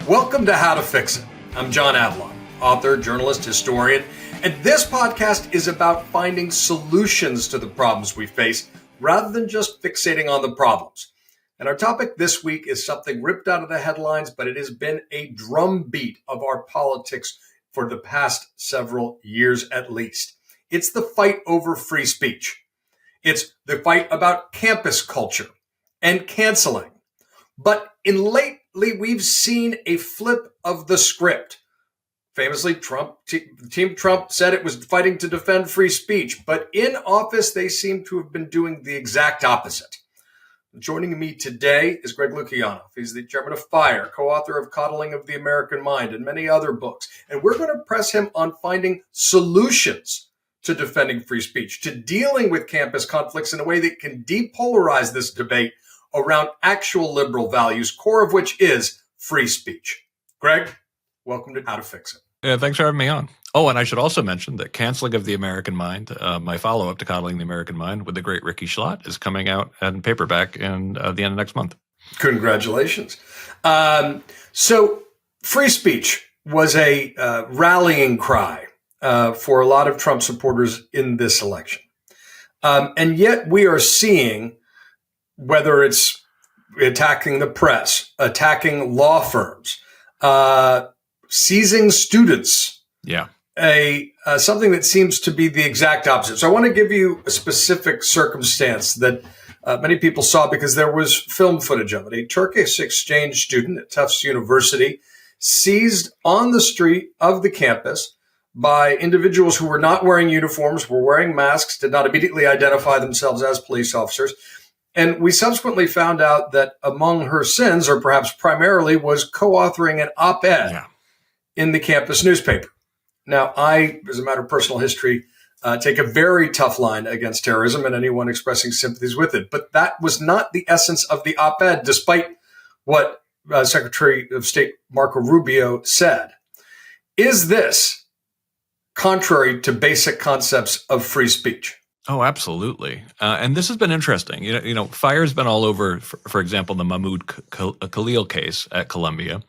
Welcome to How to Fix It. I'm John Avlon, author, journalist, historian, and this podcast is about finding solutions to the problems we face rather than just fixating on the problems. And our topic this week is something ripped out of the headlines, but it has been a drumbeat of our politics for the past several years at least. It's the fight over free speech. It's the fight about campus culture and canceling. But lately, we've seen a flip of the script. Famously, Team Trump said it was fighting to defend free speech, but in office, they seem to have been doing the exact opposite. Joining me today is Greg Lukianoff. He's the chairman of FIRE, co-author of Coddling of the American Mind and many other books. And we're going to press him on finding solutions to defending free speech, to dealing with campus conflicts in a way that can depolarize this debate around actual liberal values, core of which is free speech. Greg, welcome to How to Fix It. Yeah, thanks for having me on. Oh, and I should also mention that Canceling of the American Mind, my follow-up to Coddling the American Mind with the great Ricky Schlott, is coming out in paperback in the end of next month. Congratulations. So free speech was a rallying cry for a lot of Trump supporters in this election. And yet we are seeing, whether it's attacking the press, attacking law firms, seizing students. Yeah. Something that seems to be the exact opposite. So I want to give you a specific circumstance that many people saw because there was film footage of it. A Turkish exchange student at Tufts University seized on the street of the campus by individuals who were not wearing uniforms, were wearing masks, did not immediately identify themselves as police officers. And we subsequently found out that among her sins, or perhaps primarily, was co-authoring an op-ed in the campus newspaper. Now, I, as a matter of personal history, take a very tough line against terrorism and anyone expressing sympathies with it. But that was not the essence of the op-ed, despite what Secretary of State Marco Rubio said. Is this contrary to basic concepts of free speech? Oh, absolutely. And this has been interesting. You know, FIRE's been all over, for example, the Mahmoud Khalil case at Columbia.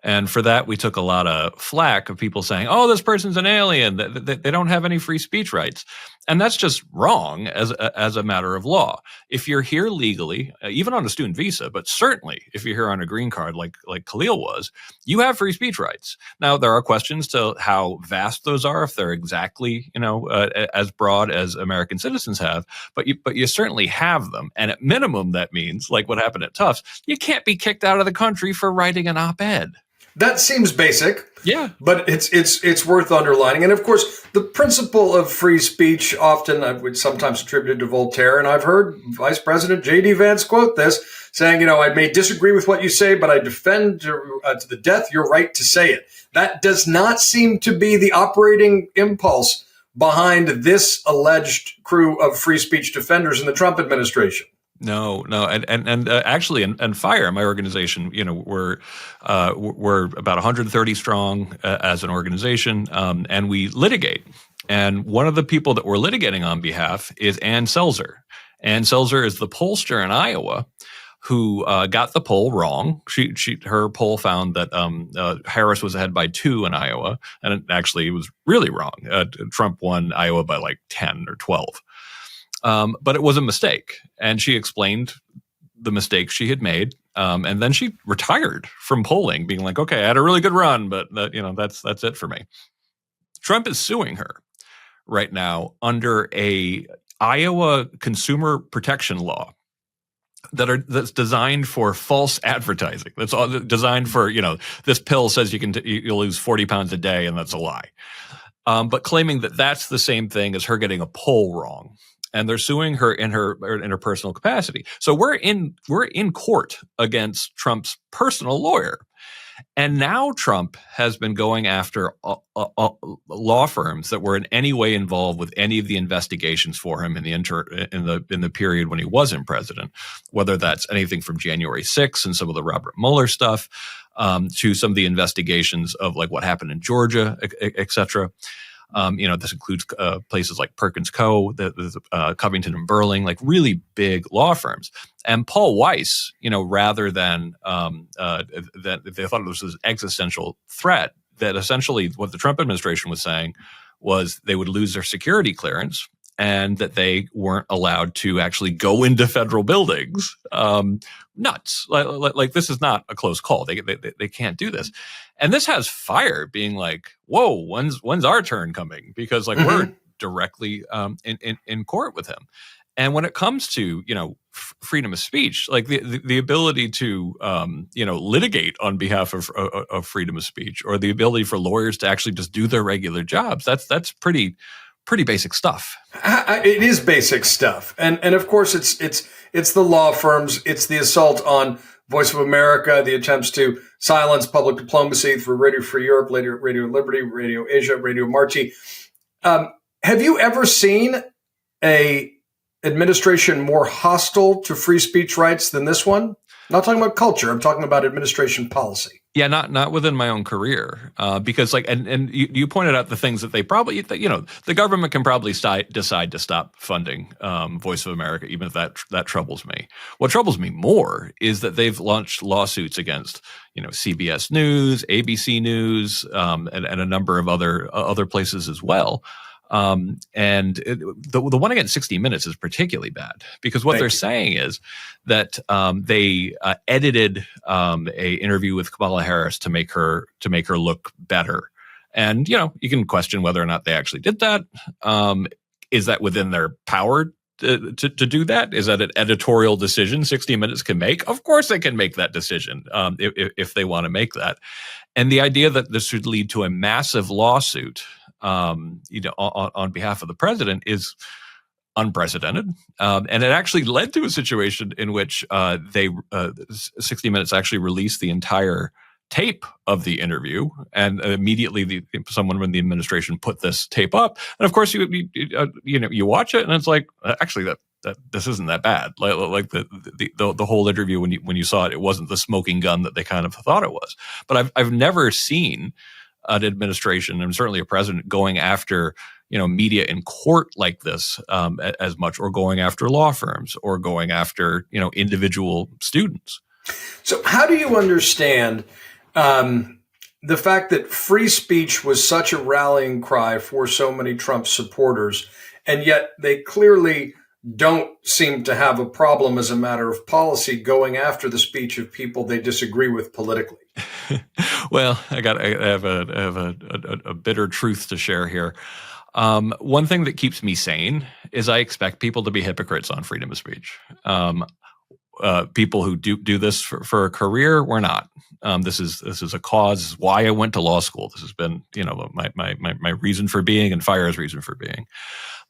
And for that, we took a lot of flack of people saying, oh, this person's an alien. They don't have any free speech rights. And that's just wrong as a matter of law. If you're here legally, even on a student visa, but certainly if you're here on a green card like Khalil was, you have free speech rights. Now, there are questions to how vast those are, if they're exactly, as broad as American citizens have, but you certainly have them. And at minimum, that means, like what happened at Tufts, you can't be kicked out of the country for writing an op-ed. That seems basic. Yeah. But it's worth underlining. And of course, the principle of free speech often I would sometimes attributed to Voltaire. And I've heard Vice President J.D. Vance quote this, saying, I may disagree with what you say, but I defend to the death your right to say it. That does not seem to be the operating impulse behind this alleged crew of free speech defenders in the Trump administration. No, and actually, and FIRE, my organization, we're about 130 strong as an organization, and we litigate. And one of the people that we're litigating on behalf is Ann Selzer. Ann Selzer is the pollster in Iowa who got the poll wrong. Her poll found that Harris was ahead by 2 in Iowa, and it actually was really wrong. Trump won Iowa by like 10 or 12. But it was a mistake. And she explained the mistake she had made. And then she retired from polling, being like, okay, I had a really good run, but that's it for me. Trump is suing her right now under a Iowa consumer protection law that's designed for false advertising. That's all designed for, this pill says you'll lose 40 pounds a day, and that's a lie. But claiming that that's the same thing as her getting a poll wrong. And they're suing her in her personal capacity. So we're in court against Trump's personal lawyer. And now Trump has been going after law firms that were in any way involved with any of the investigations for him in the period when he wasn't president, whether that's anything from January 6th and some of the Robert Mueller stuff to some of the investigations of like what happened in Georgia, et cetera. This includes places like Perkins Coe, Covington and Burling, like really big law firms. And Paul Weiss, rather than that they thought it was an existential threat, that essentially what the Trump administration was saying was they would lose their security clearance and that they weren't allowed to actually go into federal buildings. Nuts. Like this is not a close call. They can't do this. And this has Fire being like, whoa, when's our turn coming? Because we're directly in court with him. And when it comes to, freedom of speech, like the ability to, litigate on behalf of freedom of speech, or the ability for lawyers to actually just do their regular jobs, that's pretty basic stuff. It is basic stuff. And of course it's the law firms. It's the assault on Voice of America, the attempts to silence public diplomacy through Radio Free Europe, Radio Liberty, Radio Asia, Radio Marti. Have you ever seen a administration more hostile to free speech rights than this one? I'm not talking about culture. I'm talking about administration policy. Yeah, not within my own career, because and you pointed out the things that they probably, the government can probably decide to stop funding Voice of America, even if that troubles me. What troubles me more is that they've launched lawsuits against, CBS News, ABC News, and a number of other places as well. The one against 60 Minutes is particularly bad because what they're saying is that they edited a interview with Kamala Harris to make her look better. And, you can question whether or not they actually did that. Is that within their power to do that? Is that an editorial decision 60 Minutes can make? Of course they can make that decision if they want to make that. And the idea that this should lead to a massive lawsuit on behalf of the president is unprecedented. And it actually led to a situation in which 60 Minutes actually released the entire tape of the interview, and immediately someone in the administration put this tape up. And of course, you watch it, and it's like, actually, that this isn't that bad. Like the whole interview, when you saw it, it wasn't the smoking gun that they kind of thought it was. But I've never seen an administration, and certainly a president, going after media in court like this as much, or going after law firms, or going after individual students. So how do you understand the fact that free speech was such a rallying cry for so many Trump supporters, and yet they clearly don't seem to have a problem as a matter of policy going after the speech of people they disagree with politically? Well, I have a bitter truth to share here. One thing that keeps me sane is I expect people to be hypocrites on freedom of speech. People who do this for a career, we're not. This is a cause. This is why I went to law school. This has been, my reason for being, and Fire's reason for being.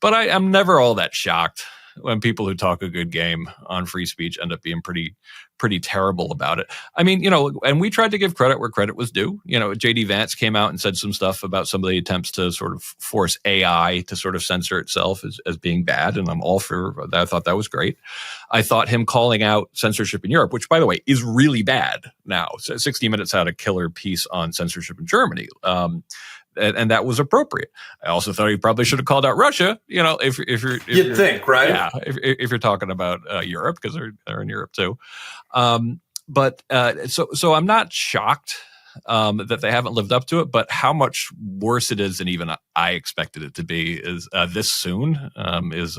But I'm never all that shocked when people who talk a good game on free speech end up being pretty terrible about it. I mean, and we tried to give credit where credit was due. J.D. Vance came out and said some stuff about some of the attempts to sort of force AI to sort of censor itself as being bad, and I'm all for that. I thought that was great. I thought him calling out censorship in Europe, which, by the way, is really bad now. 60 Minutes had a killer piece on censorship in Germany. And that was appropriate. I also thought he probably should have called out Russia. If you'd think, right? Yeah, if you're talking about Europe, because they're in Europe too. So I'm not shocked that they haven't lived up to it. But how much worse it is than even I expected it to be is this soon is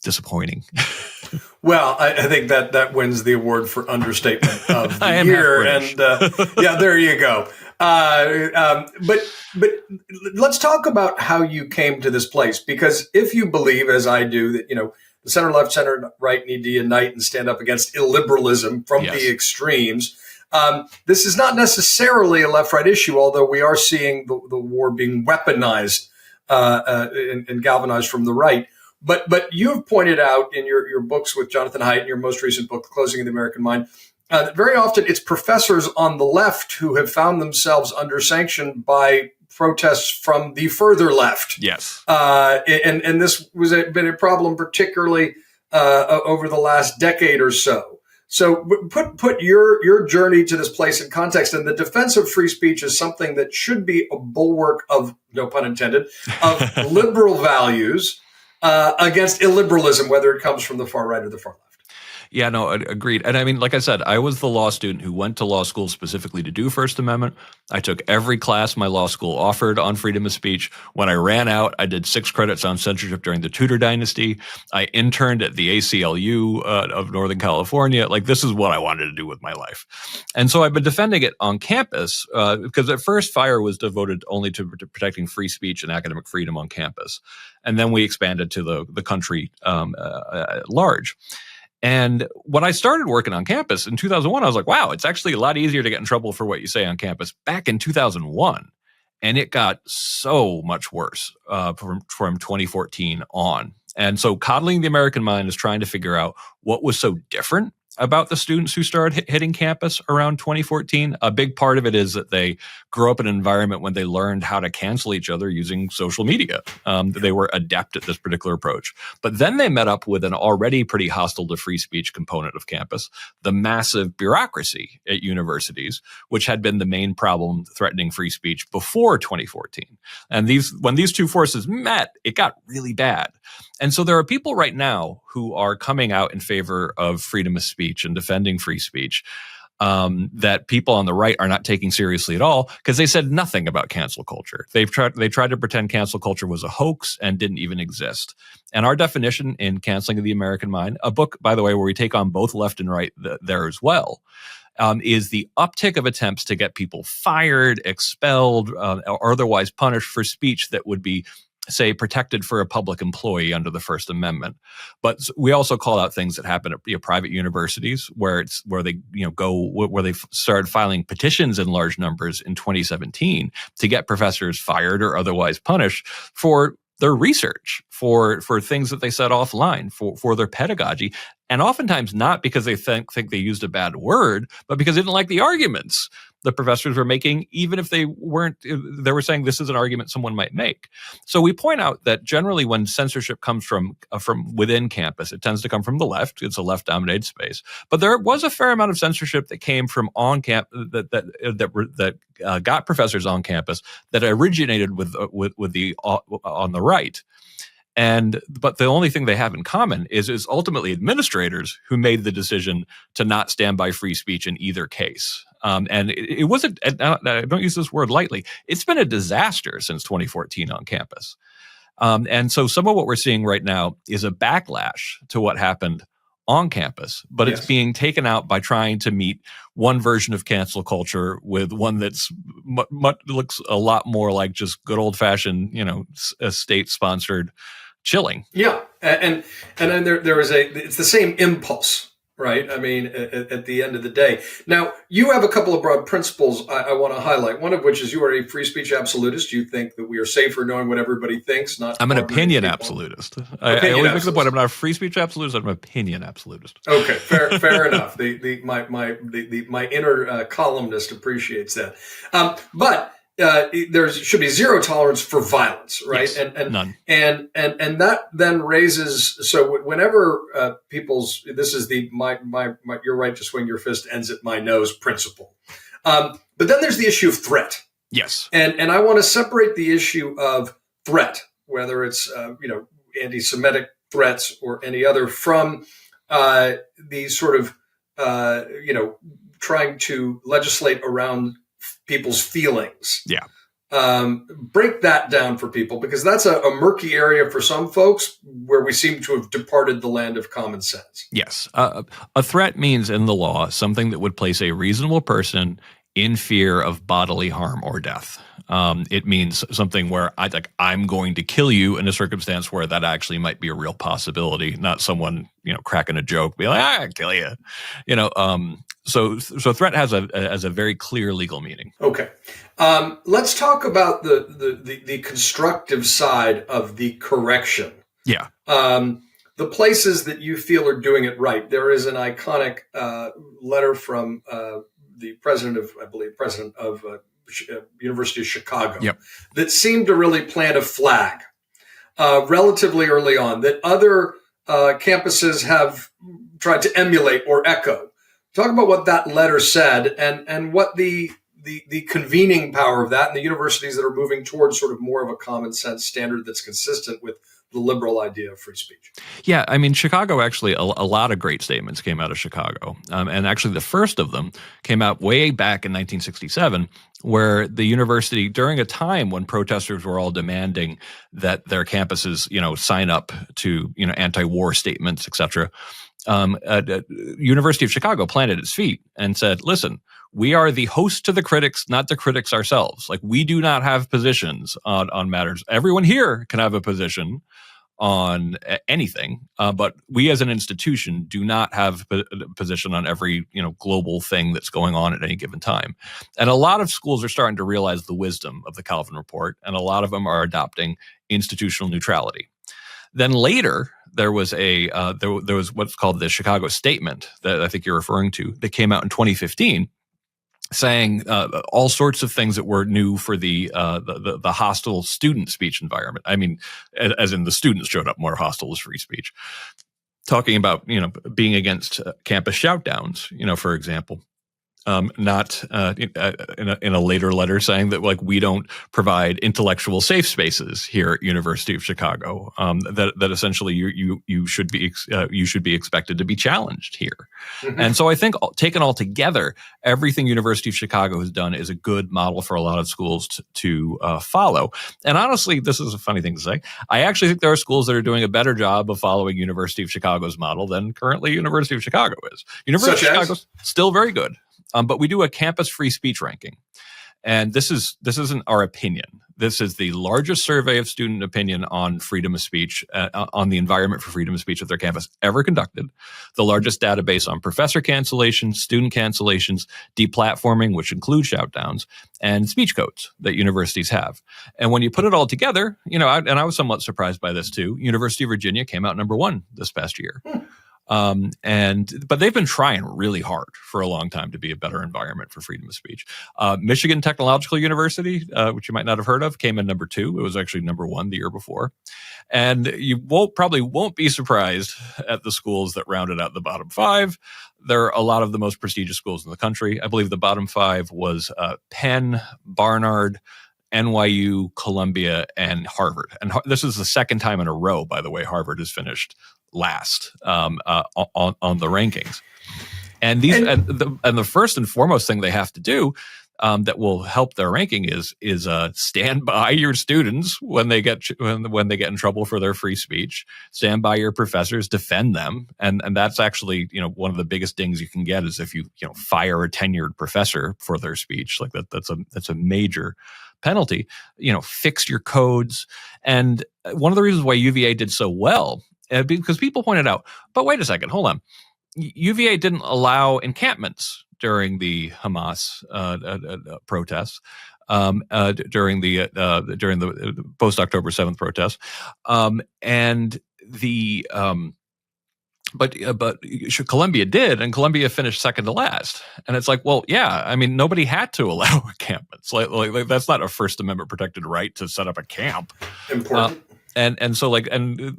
disappointing. Well, I think that wins the award for understatement of the year. And there you go. But let's talk about how you came to this place, because if you believe, as I do, that the center left, center right need to unite and stand up against illiberalism from the extremes, this is not necessarily a left right issue, although we are seeing the war being weaponized and galvanized from the right. But you've pointed out in your books with Jonathan Haidt, in your most recent book, Closing the American Mind, that very often it's professors on the left who have found themselves under sanction by protests from the further left. Yes. And this been a problem particularly over the last decade or so. So put your journey to this place in context. And the defense of free speech is something that should be a bulwark of, no pun intended, of liberal values against illiberalism, whether it comes from the far right or the far left. Yeah, no, agreed. And I mean, like I said, I was the law student who went to law school specifically to do First Amendment. I took every class my law school offered on freedom of speech. When I ran out, I did 6 credits on censorship during the Tudor dynasty. I interned at the ACLU of Northern California. Like, this is what I wanted to do with my life. And so I've been defending it on campus because at first FIRE was devoted only to protecting free speech and academic freedom on campus. And then we expanded to the country at large. And when I started working on campus in 2001, I was like, wow, it's actually a lot easier to get in trouble for what you say on campus back in 2001. And it got so much worse from 2014 on. And so Coddling the American Mind is trying to figure out what was so different about the students who started hitting campus around 2014. A big part of it is that they grew up in an environment when they learned how to cancel each other using social media. They were adept at this particular approach. But then they met up with an already pretty hostile to free speech component of campus, the massive bureaucracy at universities, which had been the main problem threatening free speech before 2014. And when these two forces met, it got really bad. And so there are people right now who are coming out in favor of freedom of speech and defending free speech that people on the right are not taking seriously at all because they said nothing about cancel culture. They tried to pretend cancel culture was a hoax and didn't even exist. And our definition in Canceling of the American Mind, a book, by the way, where we take on both left and right there as well, is the uptick of attempts to get people fired, expelled, or otherwise punished for speech that would be, say, protected for a public employee under the First Amendment. But we also call out things that happen at private universities where they started filing petitions in large numbers in 2017 to get professors fired or otherwise punished for their research, for things that they said offline, for their pedagogy. And oftentimes not because they think they used a bad word, but because they didn't like the arguments the professors were making, even if they were saying this is an argument someone might make. So we point out that generally when censorship comes from within campus, it tends to come from the left. It's a left-dominated space. But there was a fair amount of censorship that came from on campus that got professors on campus that originated with the on the right. But the only thing they have in common is ultimately administrators who made the decision to not stand by free speech in either case. And it wasn't, I don't use this word lightly, it's been a disaster since 2014 on campus. And so some of what we're seeing right now is a backlash to what happened on campus, but It's being taken out by trying to meet one version of cancel culture with one that's looks a lot more like just good old fashioned, state sponsored chilling. Yeah. And then there is it's the same impulse, right? I mean, at the end of the day. Now, you have a couple of broad principles I want to highlight, one of which is you are a free speech absolutist. You think that we are safer knowing what everybody thinks, not. I'm an opinion absolutist. I always make the point, I'm not a free speech absolutist, I'm an opinion absolutist. Okay, fair enough. My inner columnist appreciates that. But there should be zero tolerance for violence, right? Yes, and none. And that then raises, so whenever this is my you're right to swing your fist ends at my nose principle. But then there's the issue of threat. Yes. And I want to separate the issue of threat, whether it's anti-Semitic threats or any other, from the sort of trying to legislate around people's feelings. Yeah. Break that down for people, because that's a murky area for some folks where we seem to have departed the land of common sense. Yes. A threat means in the law something that would place a reasonable person in fear of bodily harm or death. It means something where I'm going to kill you in a circumstance where that actually might be a real possibility, not someone, cracking a joke, be like, I'll kill you. So threat has a very clear legal meaning. Okay. Let's talk about the constructive side of the correction. Yeah. The places that you feel are doing it right. There is an iconic letter from the president of University of Chicago, yep, that seemed to really plant a flag relatively early on that other campuses have tried to emulate or echo. Talk about what that letter said and what the convening power of that and the universities that are moving towards sort of more of a common sense standard that's consistent with the liberal idea of free speech. Yeah, I mean, Chicago actually, a lot of great statements came out of Chicago. And actually the first of them came out way back in 1967, where the university, during a time when protesters were all demanding that their campuses, sign up to, anti-war statements, et cetera, University of Chicago planted its feet and said, listen, we are the host to the critics, not the critics ourselves. Like, we do not have positions on matters. Everyone here can have a position on anything, but we as an institution do not have a position on every global thing that's going on at any given time. And a lot of schools are starting to realize the wisdom of the Calvin Report, and a lot of them are adopting institutional neutrality. Then later, there was there was what's called the Chicago Statement that I think you're referring to that came out in 2015, saying all sorts of things that were new for the hostile student speech environment. I mean, as in the students showed up more hostile as free speech. Talking about being against campus shoutdowns, for example. Not in a later letter saying that we don't provide intellectual safe spaces here at University of Chicago. That essentially you should be expected to be challenged here. Mm-hmm. And so I think taken all together, everything University of Chicago has done is a good model for a lot of schools to follow. And honestly, this is a funny thing to say. I actually think there are schools that are doing a better job of following University of Chicago's model than currently University of Chicago is. University of Chicago's still very good. But we do a campus free speech ranking. And this isn't our opinion. This is the largest survey of student opinion on freedom of speech, on the environment for freedom of speech at their campus ever conducted. The largest database on professor cancellations, student cancellations, deplatforming, which includes shoutdowns, and speech codes that universities have. And when you put it all together, I was somewhat surprised by this too. University of Virginia came out number 1 this past year. But they've been trying really hard for a long time to be a better environment for freedom of speech. Michigan Technological University, which you might not have heard of, came in number 2. It was actually number 1 the year before. And you probably won't be surprised at the schools that rounded out the bottom 5. They're a lot of the most prestigious schools in the country. I believe the bottom 5 was Penn, Barnard, NYU, Columbia, and Harvard. And this is the second time in a row, by the way, Harvard has finished last on the rankings. And the first and foremost thing they have to do that will help their ranking is stand by your students when they get in trouble for their free speech. Stand by your professors, defend them, and that's actually one of the biggest dings you can get is if you fire a tenured professor for their speech. Like that's a major penalty. Fix your codes. And one of the reasons why UVA did so well, because people pointed out, but wait a second, hold on. UVA didn't allow encampments during the Hamas protests, during the post October 7th protests, but Columbia did, and Columbia finished second to last. And it's like, well, yeah, I mean, nobody had to allow encampments. Like that's not a First Amendment protected right to set up a camp. Important. And so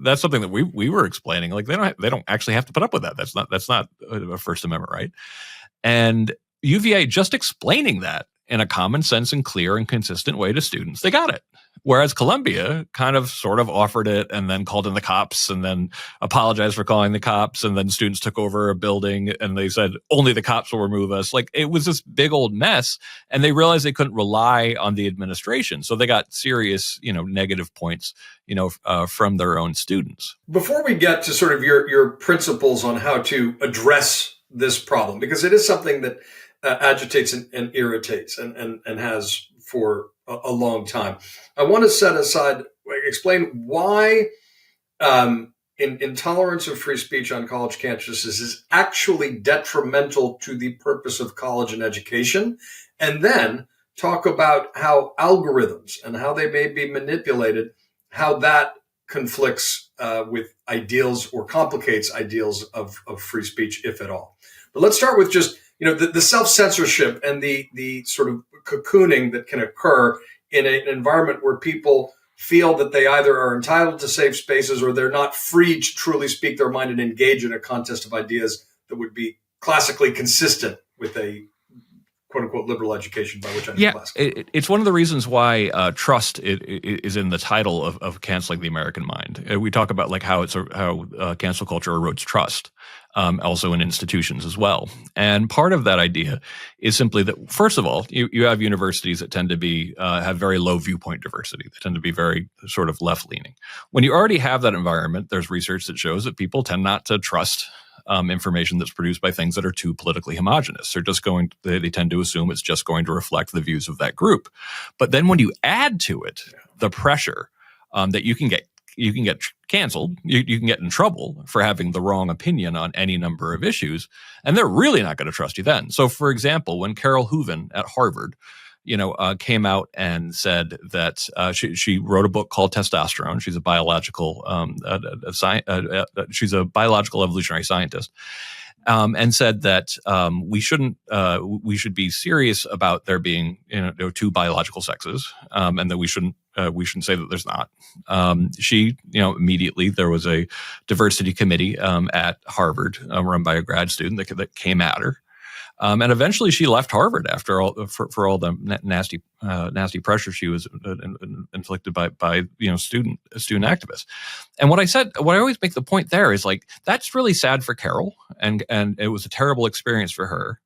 that's something that we were explaining. Like they don't actually have to put up with that. That's not a First Amendment right. And UVA just explaining that in a common sense and clear and consistent way to students, they got it. Whereas Columbia kind of sort of offered it and then called in the cops and then apologized for calling the cops. And then students took over a building and they said, only the cops will remove us. Like it was this big old mess. And they realized they couldn't rely on the administration. So they got serious, negative points, from their own students. Before we get to sort of your principles on how to address this problem, because it is something that agitates and irritates and has for a long time. I want to explain why intolerance of free speech on college campuses is actually detrimental to the purpose of college and education, and then talk about how algorithms and how they may be manipulated, how that conflicts with ideals or complicates ideals of free speech, if at all. But let's start with just the self-censorship and the sort of cocooning that can occur in an environment where people feel that they either are entitled to safe spaces or they're not free to truly speak their mind and engage in a contest of ideas that would be classically consistent with a quote unquote liberal education, by which I mean classical. It's one of the reasons why trust is in the title of Canceling the American Mind. We talk about like how cancel culture erodes trust, also in institutions as well. And part of that idea is simply that, first of all, you have universities that tend to be have very low viewpoint diversity. They tend to be very sort of left leaning. When you already have that environment, there's research that shows that people tend not to trust information that's produced by things that are too politically homogenous. They tend to assume it's just going to reflect the views of that group. But then when you add to it the pressure that you can get canceled, you can get in trouble for having the wrong opinion on any number of issues, and they're really not going to trust you then. So, for example, when Carol Hooven at Harvard came out and said that she wrote a book called Testosterone. She's a biological she's a biological evolutionary scientist, and said that we should be serious about there being two biological sexes, and that we shouldn't say that there's not. She immediately there was a diversity committee at Harvard run by a grad student that came at her. And eventually, she left Harvard after all for all the nasty pressure she was inflicted by student activists. And what I always make the point there is like that's really sad for Carol, and it was a terrible experience for her.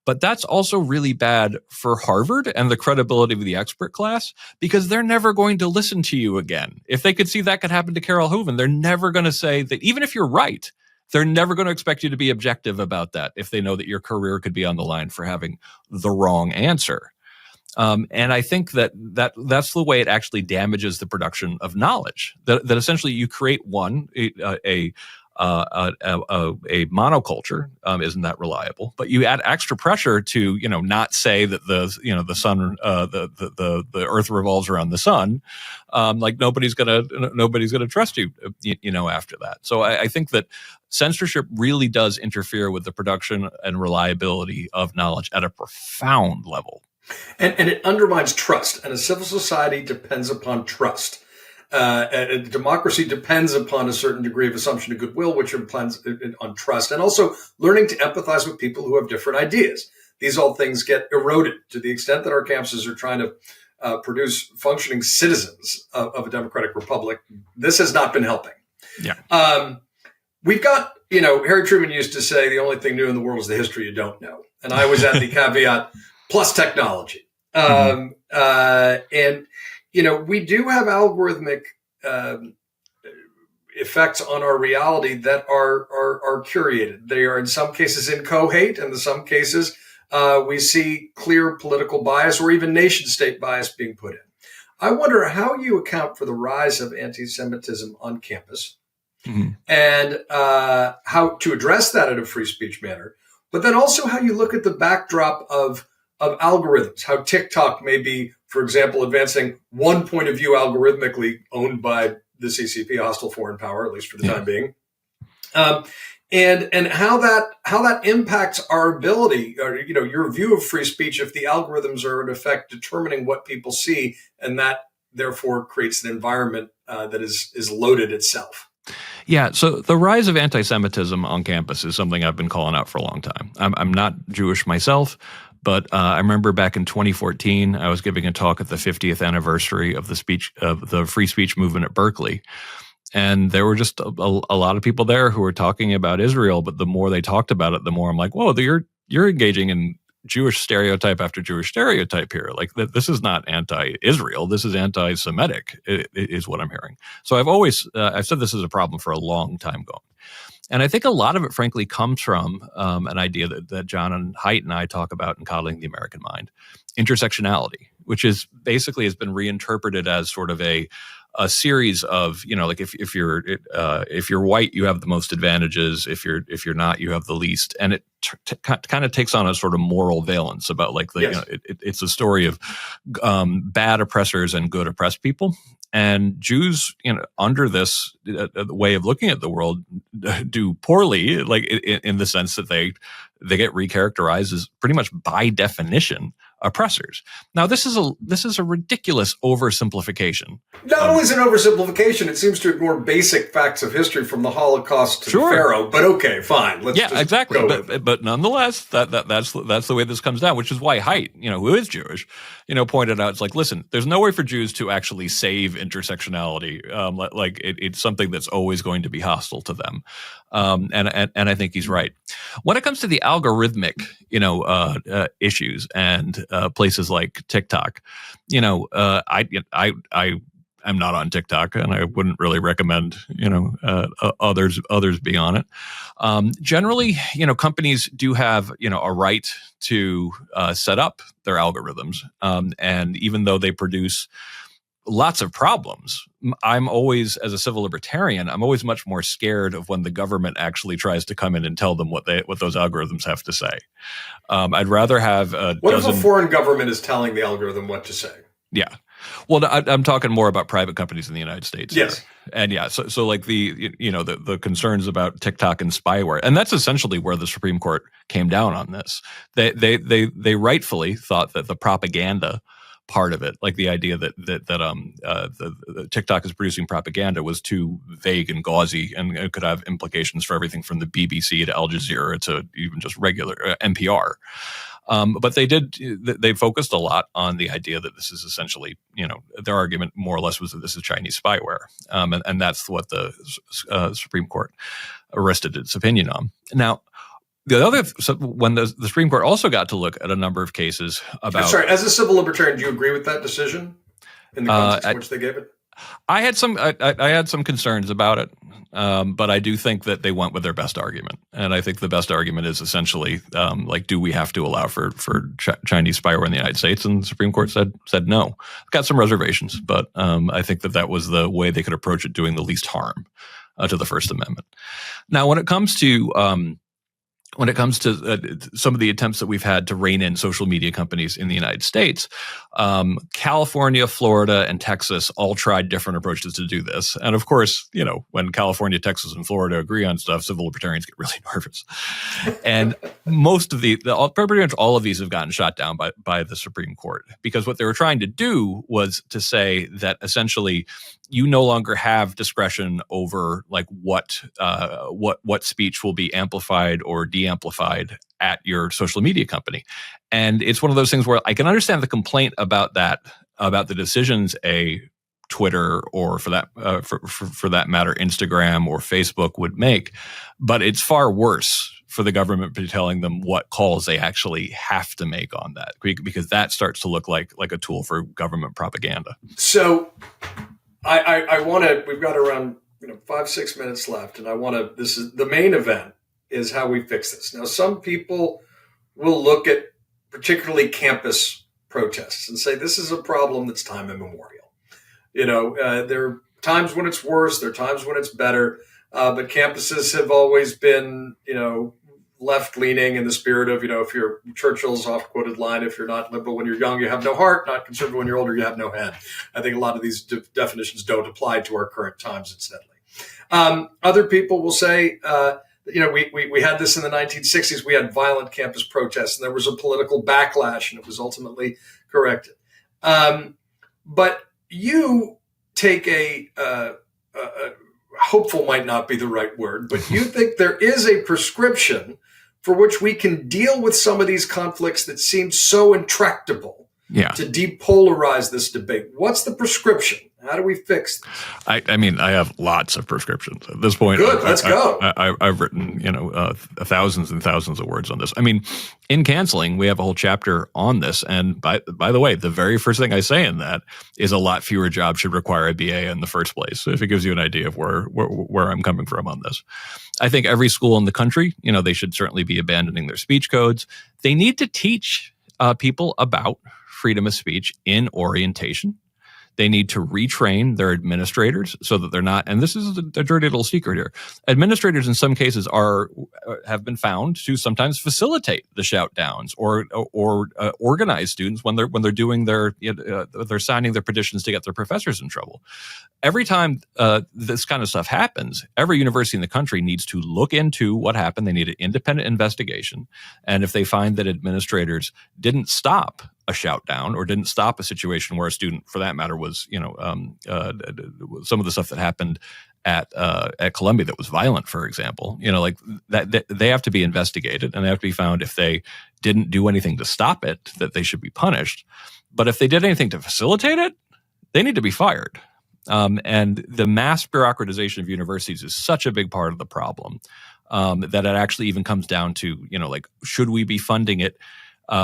But that's also really bad for Harvard and the credibility of the expert class, because they're never going to listen to you again. If they could see that could happen to Carol Hooven, they're never going to say that, even if you're right. They're never going to expect you to be objective about that if they know that your career could be on the line for having the wrong answer. And I think that's the way it actually damages the production of knowledge. That essentially you create a monoculture isn't that reliable, but you add extra pressure to not say that the sun the earth revolves around the sun, like nobody's gonna trust you after that. So I think that censorship really does interfere with the production and reliability of knowledge at a profound level, and it undermines trust. And a civil society depends upon trust. A democracy depends upon a certain degree of assumption of goodwill, which depends on trust, and also learning to empathize with people who have different ideas. These all things get eroded to the extent that our campuses are trying to produce functioning citizens of a democratic republic. This has not been helping. Yeah. We've got, Harry Truman used to say, the only thing new in the world is the history you don't know. And I was at the caveat plus technology. And we do have algorithmic effects on our reality that are curated. They are in some cases inchoate, and in some cases we see clear political bias or even nation state bias being put in. I wonder how you account for the rise of anti-Semitism on campus, and how to address that in a free speech manner, but then also how you look at the backdrop of algorithms, how TikTok may be, for example, advancing one point of view algorithmically owned by the CCP, a hostile foreign power, at least for the time being, and how that impacts our ability, or your view of free speech, if the algorithms are in effect determining what people see, and that therefore creates an environment that is loaded itself. Yeah, so the rise of anti-Semitism on campus is something I've been calling out for a long time. I'm not Jewish myself, but I remember back in 2014, I was giving a talk at the 50th anniversary of the free speech movement at Berkeley. And there were just a lot of people there who were talking about Israel, but the more they talked about it, the more I'm like, whoa, you're engaging in Jewish stereotype after Jewish stereotype here. Like this is not anti-Israel. This is anti-Semitic is what I'm hearing. So I've said this is a problem for a long time going. And I think a lot of it, frankly, comes from an idea that John and Haidt and I talk about in Coddling the American Mind, intersectionality, which is basically has been reinterpreted as sort of a series of, like if you're white, you have the most advantages. If you're not, you have the least. And it kind of takes on a sort of moral valence about it's a story of bad oppressors and good oppressed people. And Jews, under this way of looking at the world, do poorly, like in the sense that they get recharacterized as pretty much by definition oppressors. Now, this is a ridiculous oversimplification. Not only is it an oversimplification, it seems to ignore basic facts of history from the Holocaust to the Pharaoh. But okay, fine. Let's exactly. Go but nonetheless, that's the way this comes down. Which is why Haidt, who is Jewish, pointed out, it's like, listen, there's no way for Jews to actually save intersectionality. It's something that's always going to be hostile to them. And I think he's right. When it comes to the algorithmic, issues and places like TikTok, I'm not on TikTok, and I wouldn't really recommend others be on it. Generally, companies do have a right to set up their algorithms, and even though they produce lots of problems, I'm always, as a civil libertarian, I'm always much more scared of when the government actually tries to come in and tell them what those algorithms have to say. I'd rather have What if a foreign government is telling the algorithm what to say? Yeah. Well, I'm talking more about private companies in the United States. Yes. Here. And yeah, so like the concerns about TikTok and spyware, and that's essentially where the Supreme Court came down on this. They rightfully thought that the propaganda part of it, like the idea that the TikTok is producing propaganda, was too vague and gauzy, and it could have implications for everything from the BBC to Al Jazeera to even just regular NPR. But they focused a lot on the idea that this is essentially, their argument more or less was that this is Chinese spyware. And that's what the Supreme Court rested its opinion on. Now, when the Supreme Court also got to look at a number of cases about... Sorry, as a civil libertarian, do you agree with that decision in the context in which they gave it? I had some concerns about it, but I do think that they went with their best argument, and I think the best argument is essentially do we have to allow for Chinese spyware in the United States? And the Supreme Court said no. Got some reservations, but I think that was the way they could approach it, doing the least harm to the First Amendment. Now, when it comes to some of the attempts that we've had to rein in social media companies in the United States, California, Florida, and Texas all tried different approaches to do this. And of course, when California, Texas, and Florida agree on stuff, civil libertarians get really nervous. And most of pretty much all of these have gotten shot down by the Supreme Court, because what they were trying to do was to say that essentially you no longer have discretion over what speech will be amplified or de-amplified at your social media company. And it's one of those things where I can understand the complaint about the decisions Twitter, or for that matter, Instagram or Facebook would make, but it's far worse for the government to be telling them what calls they actually have to make on that, because that starts to look like a tool for government propaganda. So I want to, we've got around 5-6 minutes left, and this is the main event, is how we fix this. Now, some people will look at particularly campus protests and say this is a problem that's time immemorial. There are times when it's worse, there are times when it's better, but campuses have always been, left-leaning in the spirit of, if you're Churchill's oft-quoted line, if you're not liberal when you're young, you have no heart, not conservative when you're older, you have no head. I think a lot of these definitions don't apply to our current times, incidentally. Other people will say, we had this in the 1960s. We had violent campus protests, and there was a political backlash, and it was ultimately corrected. But you take a hopeful might not be the right word, but you think there is a prescription for which we can deal with some of these conflicts that seem so intractable to depolarize this debate. What's the prescription? How do we fix this? I mean, I have lots of prescriptions at this point. Good, let's go. I've written, thousands and thousands of words on this. I mean, in Canceling, we have a whole chapter on this. And by the way, the very first thing I say in that is a lot fewer jobs should require a BA in the first place. So if it gives you an idea of where I'm coming from on this. I think every school in the country, they should certainly be abandoning their speech codes. They need to teach people about freedom of speech in orientation. They need to retrain their administrators so that they're not, and this is a dirty little secret here, administrators in some cases have been found to sometimes facilitate the shout downs or organize students when they're doing they're signing their petitions to get their professors in trouble. Every time this kind of stuff happens, every university in the country needs to look into what happened. They need an independent investigation, and if they find that administrators didn't stop a shout down or didn't stop a situation where a student, for that matter, was, some of the stuff that happened at Columbia that was violent, for example, like that they have to be investigated and they have to be found if they didn't do anything to stop it, that they should be punished. But if they did anything to facilitate it, they need to be fired. And the mass bureaucratization of universities is such a big part of the problem that it actually even comes down to, like, should we be funding it?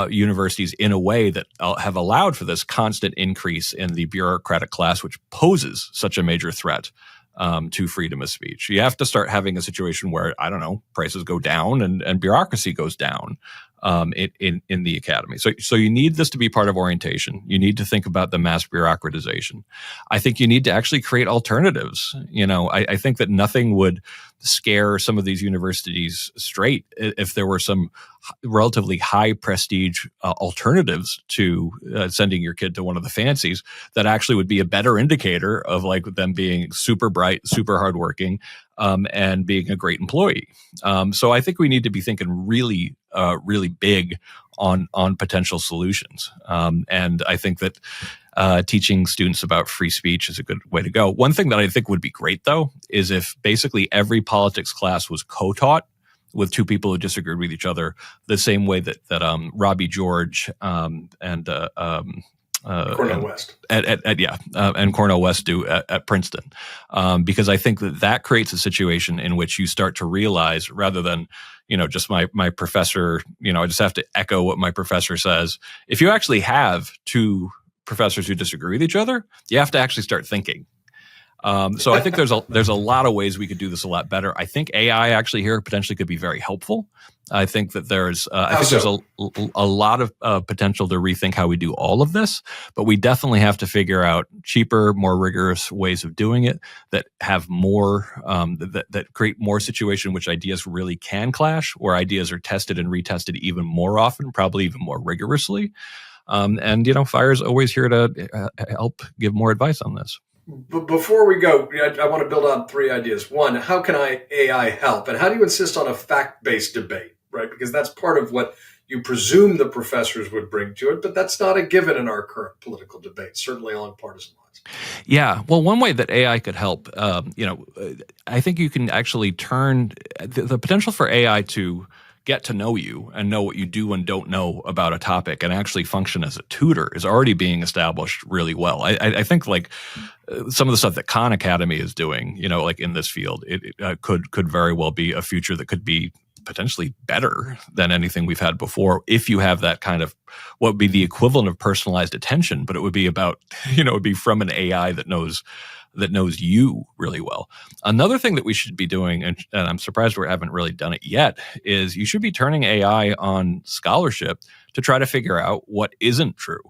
Universities in a way that have allowed for this constant increase in the bureaucratic class, which poses such a major threat to freedom of speech. You have to start having a situation where, I don't know, prices go down and bureaucracy goes down in the academy. So you need this to be part of orientation. You need to think about the mass bureaucratization. I think you need to actually create alternatives. I think that nothing would scare some of these universities straight if there were some relatively high prestige alternatives to sending your kid to one of the fancies that actually would be a better indicator of like them being super bright, super hardworking, and being a great employee. So I think we need to be thinking really, really big on potential solutions. And I think that teaching students about free speech is a good way to go. One thing that I think would be great, though, is if basically every politics class was co-taught with two people who disagreed with each other, the same way that Robbie George and Cornell West. And Cornell West do at Princeton. Because I think that creates a situation in which you start to realize, rather than, just my professor, I just have to echo what my professor says. If you actually have two professors who disagree with each other, you have to actually start thinking. So I think there's a lot of ways we could do this a lot better. I think AI actually here potentially could be very helpful. I think that there's a lot of potential to rethink how we do all of this, but we definitely have to figure out cheaper, more rigorous ways of doing it that have more that create more situation in which ideas really can clash, where ideas are tested and retested even more often, probably even more rigorously. And FIRE's always here to help give more advice on this. But before we go, I want to build on three ideas. One, how can AI help? And how do you insist on a fact-based debate, right? Because that's part of what you presume the professors would bring to it, but that's not a given in our current political debate, certainly along partisan lines. Yeah. Well, one way that AI could help, I think you can actually turn the potential for AI to get to know you and know what you do and don't know about a topic and actually function as a tutor is already being established really well. I think like some of the stuff that Khan Academy is doing, like in this field, it could very well be a future that could be potentially better than anything we've had before if you have that kind of what would be the equivalent of personalized attention, but it would be about, it would be from an AI that knows you really well. Another thing that we should be doing, and I'm surprised we haven't really done it yet, is you should be turning AI on scholarship to try to figure out what isn't true.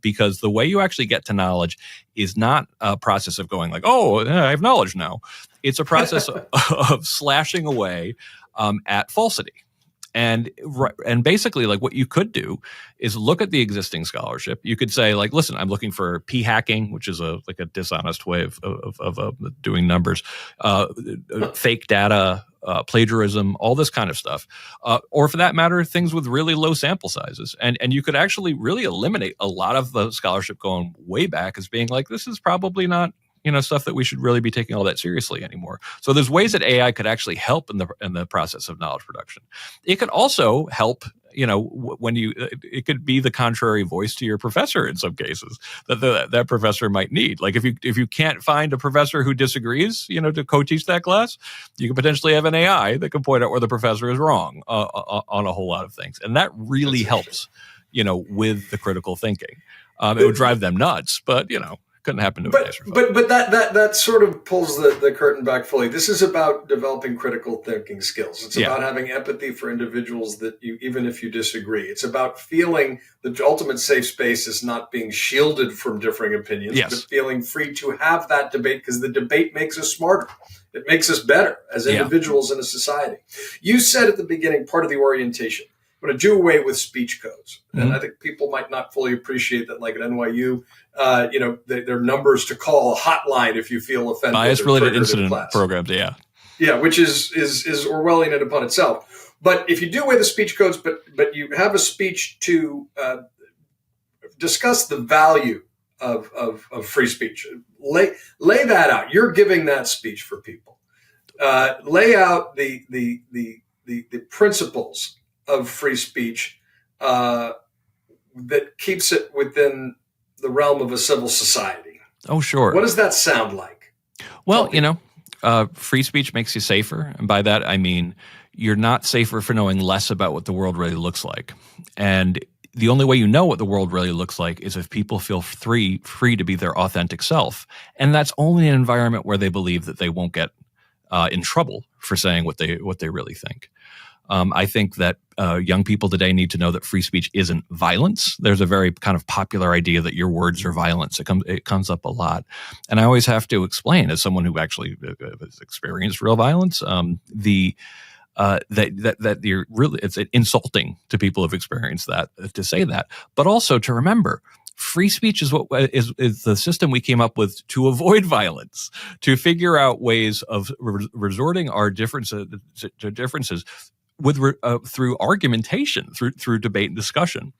Because the way you actually get to knowledge is not a process of going like, oh, I have knowledge now. It's a process of slashing away at falsity. And basically, like what you could do is look at the existing scholarship. You could say, like, listen, I'm looking for p-hacking, which is a dishonest way of doing numbers, fake data, plagiarism, all this kind of stuff, or for that matter, things with really low sample sizes. And you could actually really eliminate a lot of the scholarship going way back as being like, this is probably not stuff that we should really be taking all that seriously anymore. So there's ways that AI could actually help in the process of knowledge production. It could also help, when it could be the contrary voice to your professor in some cases that professor might need. Like if you can't find a professor who disagrees, to co-teach that class, you could potentially have an AI that can point out where the professor is wrong on a whole lot of things. And that really helps, with the critical thinking. It would drive them nuts, but, couldn't happen to but that sort of pulls the curtain back fully. This is about developing critical thinking skills. It's about having empathy for individuals that even if you disagree. It's about feeling the ultimate safe space is not being shielded from differing opinions, but feeling free to have that debate because the debate makes us smarter. It makes us better as individuals in a society. You said at the beginning, part of the orientation, I'm going to do away with speech codes. And I think people might not fully appreciate that, like at NYU, there are numbers to call, a hotline if you feel offended. Bias-related incident programs, Yeah, which is Orwellian in upon itself. But if you do away the speech codes, but you have a speech to discuss the value of free speech. Lay that out. You're giving that speech for people. Lay out the principles of free speech that keeps it within the realm of a civil society. Oh, sure. What does that sound like? Well, free speech makes you safer. And by that, I mean, you're not safer for knowing less about what the world really looks like. And the only way you know what the world really looks like is if people feel free to be their authentic self. And that's only an environment where they believe that they won't get in trouble for saying what they really think. I think that young people today need to know that free speech isn't violence. There's a very kind of popular idea that your words are violence. It comes up a lot. And I always have to explain, as someone who actually has experienced real violence, that you're really, it's insulting to people who've experienced that to say that, but also to remember free speech is what is the system we came up with to avoid violence, to figure out ways of resorting our differences through argumentation, through debate and discussion.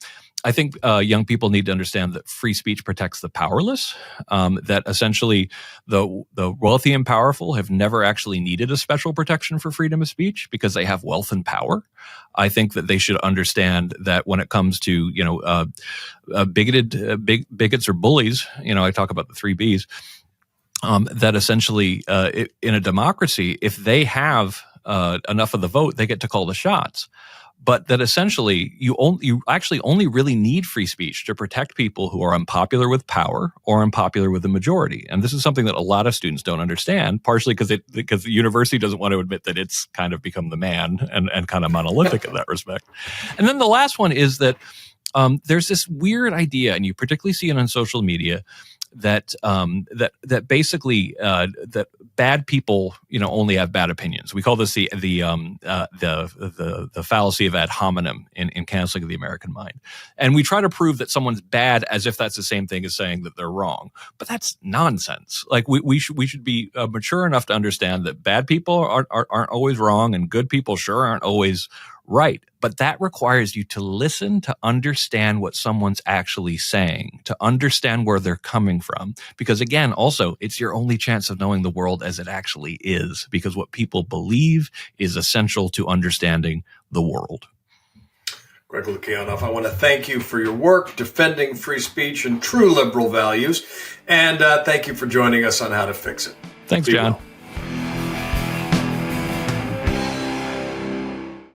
I think young people need to understand that free speech protects the powerless, that essentially the wealthy and powerful have never actually needed a special protection for freedom of speech because they have wealth and power. I think that they should understand that when it comes to, bigots or bullies, I talk about the 3 Bs, that essentially in a democracy, if they have enough of the vote, they get to call the shots. But that essentially you actually only really need free speech to protect people who are unpopular with power or unpopular with the majority. And this is something that a lot of students don't understand, partially because the university doesn't want to admit that it's kind of become the man and kind of monolithic in that respect. And then the last one is that there's this weird idea, and you particularly see it on social media, that basically that bad people only have bad opinions. We call this the fallacy of ad hominem in canceling the American mind, and we try to prove that someone's bad as if that's the same thing as saying that they're wrong. But that's nonsense. Like we should be mature enough to understand that bad people aren't always wrong, and good people sure aren't always right. But that requires you to listen, to understand what someone's actually saying, to understand where they're coming from. Because again, also, it's your only chance of knowing the world as it actually is, because what people believe is essential to understanding the world. Greg Lukianoff, I want to thank you for your work defending free speech and true liberal values. And thank you for joining us on How to Fix It. Thanks, John.